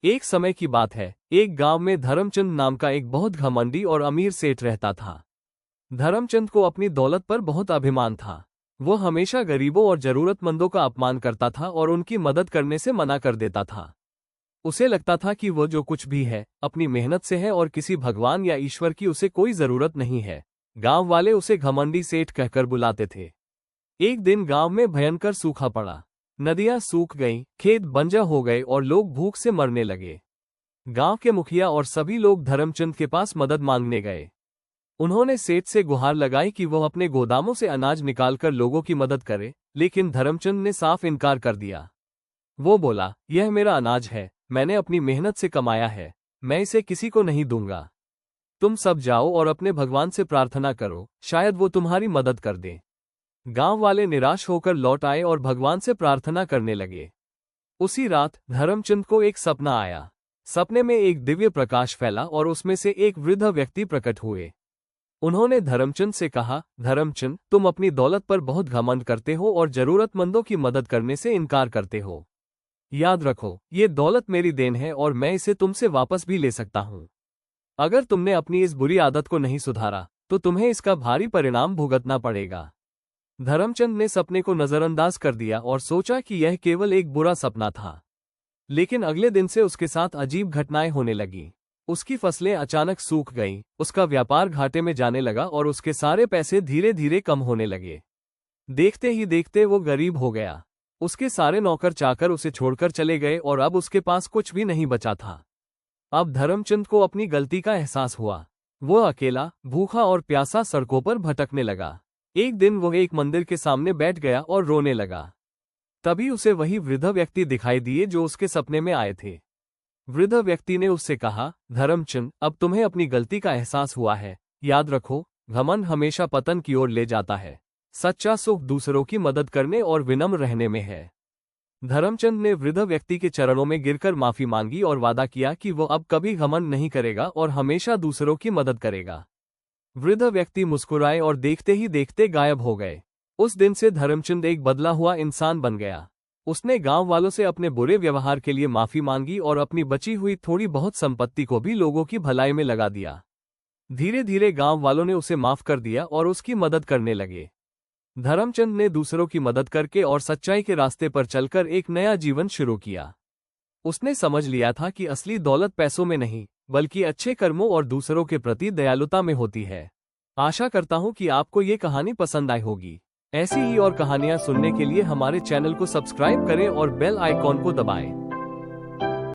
एक समय की बात है, एक गांव में धर्मचंद नाम का एक बहुत घमंडी और अमीर सेठ रहता था। धर्मचंद को अपनी दौलत पर बहुत अभिमान था। वो हमेशा गरीबों और जरूरतमंदों का अपमान करता था और उनकी मदद करने से मना कर देता था। उसे लगता था कि वो जो कुछ भी है अपनी मेहनत से है और किसी भगवान या ईश्वर की उसे कोई जरूरत नहीं है। गांव वाले उसे घमंडी सेठ कहकर बुलाते थे। एक दिन गांव में भयंकर सूखा पड़ा। नदियां सूख गईं, खेत बंजर हो गए और लोग भूख से मरने लगे। गांव के मुखिया और सभी लोग धर्मचंद के पास मदद मांगने गए। उन्होंने सेठ से गुहार लगाई कि वह अपने गोदामों से अनाज निकालकर लोगों की मदद करे, लेकिन धर्मचंद ने साफ इनकार कर दिया। वो बोला, यह मेरा अनाज है, मैंने अपनी मेहनत से कमाया है, मैं इसे किसी को नहीं दूंगा। तुम सब जाओ और अपने भगवान से प्रार्थना करो, शायद वो तुम्हारी मदद कर दे। गांव वाले निराश होकर लौट आए और भगवान से प्रार्थना करने लगे। उसी रात धर्मचंद को एक सपना आया। सपने में एक दिव्य प्रकाश फैला और उसमें से एक वृद्ध व्यक्ति प्रकट हुए। उन्होंने धर्मचंद से कहा, धर्मचंद, तुम अपनी दौलत पर बहुत घमंड करते हो और जरूरतमंदों की मदद करने से इनकार करते हो। याद रखो, ये दौलत मेरी देन है और मैं इसे तुमसे वापस भी ले सकता हूँ। अगर तुमने अपनी इस बुरी आदत को नहीं सुधारा तो तुम्हें इसका भारी परिणाम भुगतना पड़ेगा। धर्मचंद ने सपने को नजरअंदाज कर दिया और सोचा कि यह केवल एक बुरा सपना था। लेकिन अगले दिन से उसके साथ अजीब घटनाएं होने लगीं। उसकी फसलें अचानक सूख गईं, उसका व्यापार घाटे में जाने लगा और उसके सारे पैसे धीरे धीरे कम होने लगे। देखते ही देखते वो गरीब हो गया। उसके सारे नौकर चाकर उसे छोड़कर चले गए और अब उसके पास कुछ भी नहीं बचा था। अब धर्मचंद को अपनी गलती का एहसास हुआ। वो अकेला, भूखा और प्यासा सड़कों पर भटकने लगा। एक दिन वो एक मंदिर के सामने बैठ गया और रोने लगा। तभी उसे वही वृद्ध व्यक्ति दिखाई दिए जो उसके सपने में आए थे। वृद्ध व्यक्ति ने उससे कहा, धर्मचंद, अब तुम्हें अपनी गलती का एहसास हुआ है। याद रखो, घमंड हमेशा पतन की ओर ले जाता है। सच्चा सुख दूसरों की मदद करने और विनम्र रहने में है। धर्मचंद ने वृद्ध व्यक्ति के चरणों में गिरकर माफी मांगी और वादा किया कि वो अब कभी घमंड नहीं करेगा और हमेशा दूसरों की मदद करेगा। वृद्ध व्यक्ति मुस्कुराए और देखते ही देखते गायब हो गए। उस दिन से धर्मचंद एक बदला हुआ इंसान बन गया। उसने गांव वालों से अपने बुरे व्यवहार के लिए माफी मांगी और अपनी बची हुई थोड़ी बहुत संपत्ति को भी लोगों की भलाई में लगा दिया। धीरे धीरे गांव वालों ने उसे माफ कर दिया और उसकी मदद करने लगे। धर्मचंद ने दूसरों की मदद करके और सच्चाई के रास्ते पर चलकर एक नया जीवन शुरू किया। उसने समझ लिया था कि असली दौलत पैसों में नहीं, बल्कि अच्छे कर्मों और दूसरों के प्रति दयालुता में होती है। आशा करता हूं कि आपको ये कहानी पसंद आई होगी। ऐसी ही और कहानियां सुनने के लिए हमारे चैनल को सब्सक्राइब करें और बेल आइकॉन को दबाएं।